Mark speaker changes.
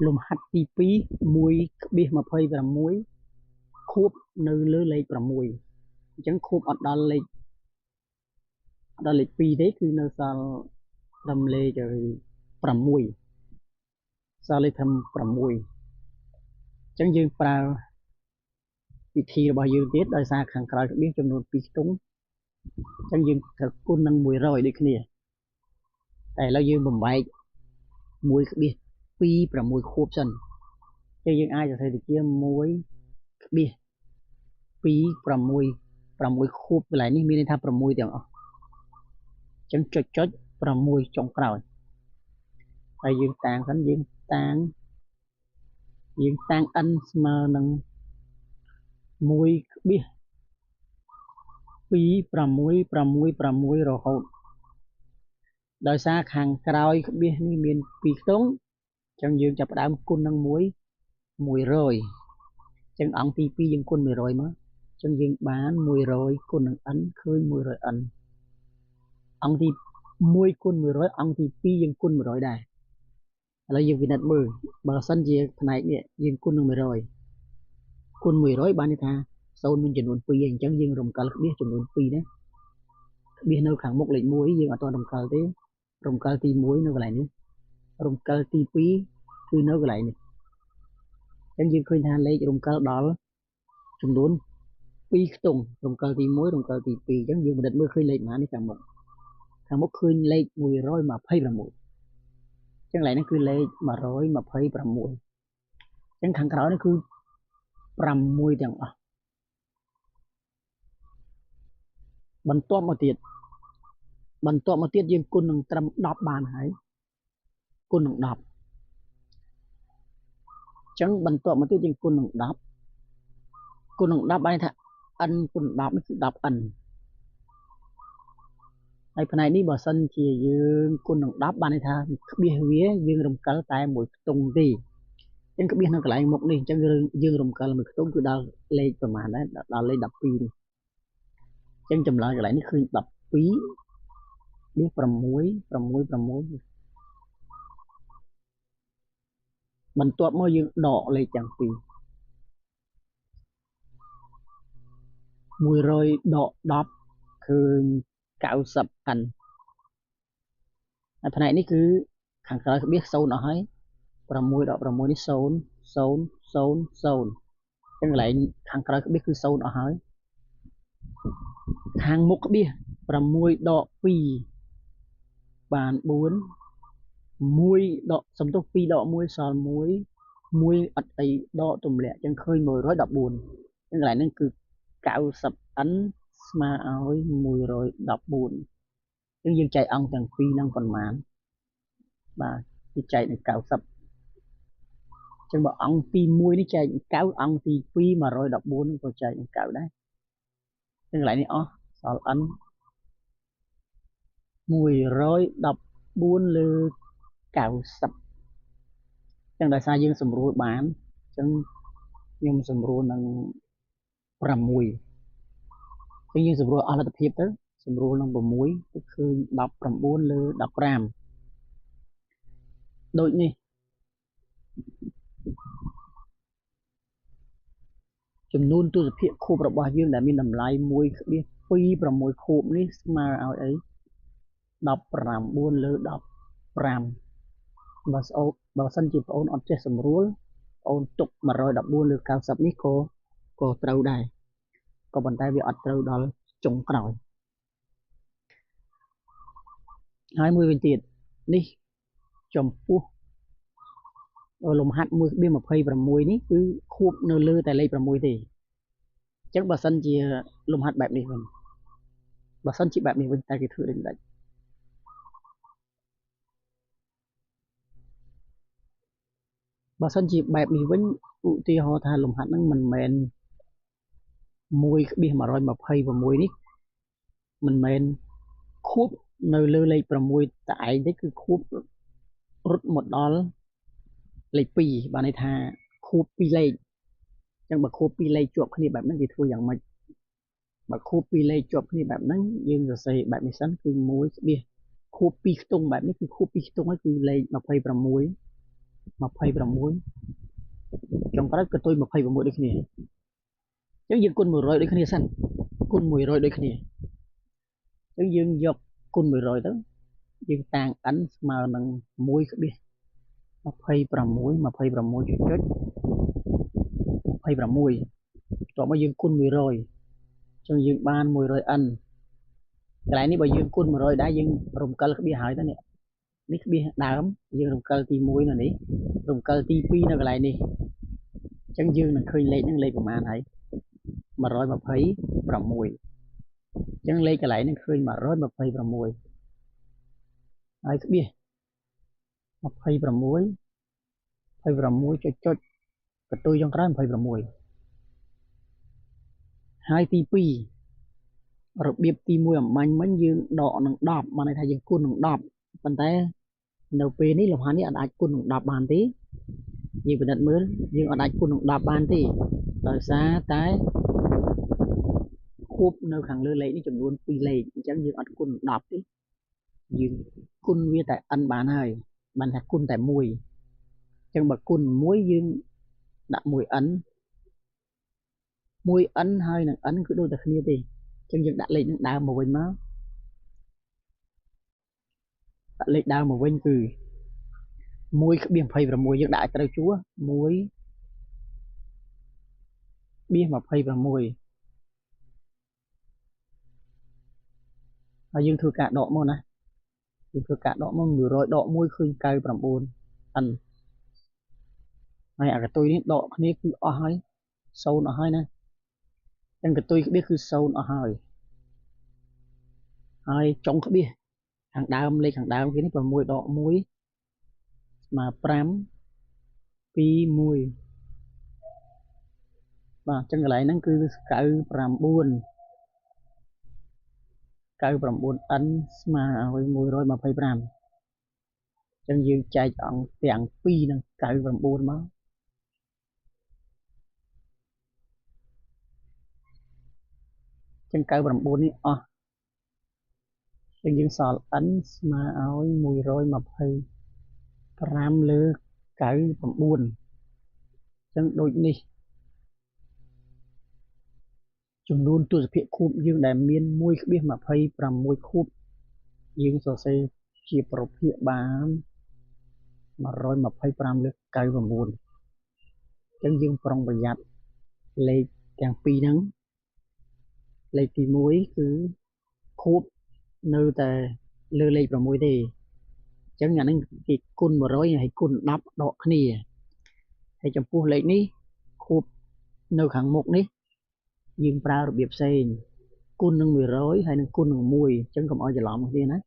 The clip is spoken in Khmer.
Speaker 1: លំហាត់ទី2 1.26 ខួបនៅលើលេខ6អញ្ចឹងខួបអត់ដល់លេខ2ទេគឺនៅសល់ត្រឹមលេខ6សល់លេខត្រឹម6អញ្ចឹងយើងប្រើវិធីរបស់យើងទៀតដោយសារខាងក្រោយក្បៀសចំនួន2ខ្ទង់អញ្ចឹងយើងត្រូវគុណនឹង100ដូចគ្នាតែឥឡូវយើងបំបែក1.26 ខួបសិនចឹងយើងអាចសរសេរទៅជា1.26 ខួបកន្លែងនេះមានន័យថា6ទាំងអស់អញ្ចឹងចុច6ចុងក្រោយហើយយើងតាំងសិនយើងតាំង n ស្មើនឹង1.26666រហូតដោយសារខាងក្រោយក្បៀសនេះមាន2ខ្ទង់អញ្ចឹងយើងចាប់ផ្ដើមគុណនឹង100អញ្ចឹងអង្គទី2យើងគុណ100មកអញ្ចឹងយើងបាន100គុណនឹង n ឃើញ 100n អង្គទី1គុណ100អង្គទី2យើងគុណ100ដែរឥឡូវយើងពិនិត្យមើលបើសិនជាផ្នែកនេះយើងគុណនឹង100គុណ100បានន័យថា0មានចំនួន2អញ្ចឹងយើងរំកិលក្បៀសចំនួន2ណាក្បៀសនៅខាងមុខលេខ1យើងអត់ទាន់រំកិលទេរំកិលទី1នៅកន្លែងនេះរំកិលទី2គឺនៅកន្លែងនេះអញ្ចឹងយើងឃើញថាលេខរំកិលដល់ចំនួន2ខ្ទង់រំកិលទី1រំកិលទី2អញ្ចឹងយើងពិនិត្យមើលឃើញលេខប៉ុន្មាននេះខាងមុខឃើញលេខ126ចឹងកន្លែងនេះគឺលេខ126ចឹងខាងក្រោយនេះគឺ6ទាំងអស់បន្ទាប់មកទៀតយើងគុណនឹងត្រឹម10បានហើយគុណនឹង10ចឹងបន្ទាប់មកទៀតយើងគុណនឹង10គុណនឹង10បានថា n គុណ10នេះគឺ 10n ហើយផ្នែកនេះបើសិនជាយើងគុណនឹង10បានន័យថាក្បៀសវាយើងរំកិលតែមួយខ្ទង់ទេអញ្ចឹងក្បៀសនៅកន្លែងមុខនេះអញ្ចឹងយើងរំកិលមួយខ្ទង់គឺដល់លេខប្រមាណដែរដល់លេខ12នេះអញ្ចឹងចម្លើយកន្លែងនេះឃើញ12នេះ6បន្ទាប់មកយើងដកលេខទាំងពីរ100ដក10ឃើញ 90n ហើយផ្នែកនេះគឺខាងក្រោយក្បៀស0អស់ហើយ6ដក6នេះ0 0 0 0អញ្ចឹងកន្លែងខាងក្រោយក្បៀសគឺ0អស់ហើយខាងមុខក្បៀស6ដក2បាន4 1ដកសំទោស2ដក1សល់1អត់អីដកទម្លាក់អញ្ចឹងឃើញ114អញ្ចឹងកន្លែងហ្នឹងគឺ 90n ស្មើឲ្យ114អញ្ចឹងយើងចែកអង្គទាំងពីរហ្នឹងប៉ុន្មានបាទគឺចែកនឹង90អញ្ចឹងបើអង្គទី1នេះចែកនឹង9អង្គទី2 114នេះក៏ចែកនឹង9ដែរអញ្ចឹងកន្លែងនេះអស់សល់ n 114លើ90អញ្ចឹងដោយសារយើងសម្រួលបានអញ្ចឹងខ្ញុំសម្រួលនឹង6អញ្ចឹងយើងសម្រួលអស់លទ្ធភាពទៅសម្រួលនឹង6ទៅឃើញ19លើ15ដូចនេះចំនួនទស្សភាគខួបរបស់យើងដែលមានតម្លៃ 1.26 ខួបនេះស្មើឲ្យអី19លើ15បើសិនជាបងអូនអត់ចេះសម្រួលបងអូនទុក114លើ90នេះក៏ត្រូវដែរក៏ប៉ុន្តែវាអត់ត្រូវដល់ចុងក្រោយហើយមួយវិញទៀតនេះចំពោះលំហាត់ 1.26 នេះគឺខួបនៅលើតែលេខ6ទេអញ្ចឹងបើសិនជាលំហាត់បែបនេះវិញបើសិនជាបែបនេះវិញតែគេធ្វើដូចមិនដាច់បើសិនជាបែបនេះវិញឧទាហរណ៍ថាលំហាត់ហ្នឹងមិនមែន 1.126 នេះមិនមែនខួបនៅលើលេខ6តែឯងទេគឺខួបរត់មកដល់លេខ2បានន័យថាខួប2លេខអញ្ចឹងបើខួប2លេខជាប់គ្នាបែបហ្នឹងគេធ្វើយ៉ាងម៉េចបើខួប2លេខជាប់គ្នាបែបហ្នឹងយើងសរសេរបែបនេះសិនគឺ1ខួប2ខ្ទង់បែបនេះគឺខួប2ខ្ទង់ហើយគឺលេខ26 26 trong đó cái tôi 26 ដូចគ្នាចឹងយើងគុណ100ដូចគ្នាសិនគុណ100ដូចគ្នាចឹងយើងយកគុណ100ទៅយើងតាំង n ស្មើនឹង 1/26 តោះមកយើងគុណ100ចឹងយើងបាន 100n កន្លែងនេះបើយើងគុណ100ដែរយើងរំកិលក្បៀសហើយទៅនេះក្បៀសដើមយើងរំកិលទី1នៅនេះរំកិលទី2នៅកន្លែងនេះចឹងយើងនឹងឃើញលេខហ្នឹងលេខប្រមាណហើយ126ចឹងលេខកន្លែងហ្នឹងឃើញ126ហើយក្បៀស26ចុចកន្ទុយចុងក្រោយ26ហើយទី2របៀបទី1អំបញ្ញមិញយើងដកនឹង10បានន័យថាយើងគុណនឹង10ប៉ុន្តែនៅពេលនេះលំហាត់នេះអាចគុណនឹង10បានទេយើងពិនិត្យមើលយើងអាចគុណនឹង10បានទេដោយសារតែខួបនៅខាងលើលេខនេះចំនួន2លេខអញ្ចឹងយើងអត់គុណនឹង10ទេយើងគុណវាតែ n បានហើយបានថាគុណតែ1អញ្ចឹងបើគុណ1យើងដាក់ 1n ហើយនឹង n គឺដូចតែគ្នាទេអញ្ចឹងយើងដាក់លេខនឹងដើមមកវិញមកដាក់លេខដើមមកវិញគឺ 1/26 យើងដាក់ឲ្យត្រូវជួរ 1/26 ហើយយើងធ្វើការដកមកណាយើងធ្វើការដកមក100ដក1ឃើញ 99n ហើយអាកតុយនេះដកគ្នាគឺអស់ហើយ0អស់ហើយណាអញ្ចឹងកតុយក្បៀសគឺ0អស់ហើយចុងក្បៀសខាងដើមលេខខាងដើមគេនេះ6ដក1ស្មើ5 2 1បាទអញ្ចឹងកន្លែងហ្នឹងគឺ99n ស្មើឲ្យ125អញ្ចឹងយើងចែកអង្គទាំង2នឹង99មកអញ្ចឹង99នេះអស់អញ្ចឹងយើងសល់ n ស្មើឲ្យ125លើ99អញ្ចឹងដូចនេះចំនួនទស្សភាគខួបយើងដែលមាន 1/26 ខួបយើងសរសេរជាប្រភាគបាន125លើ99អញ្ចឹងយើងប្រុងប្រយ័ត្នលេខទាំងពីរហ្នឹងលេខទី1គឺខួបនៅតែលើលេខ6ទេអញ្ចឹងអាហ្នឹងគេគុណ100ហើយគុណ10ដកគ្នាហើយចំពោះលេខនេះខួបនៅខាងមុខនេះយើងប្រើរបៀបផ្សេងគុណនឹង100ហើយនឹងគុណនឹង1អញ្ចឹងកុំឲ្យច្រឡំគ្នាណា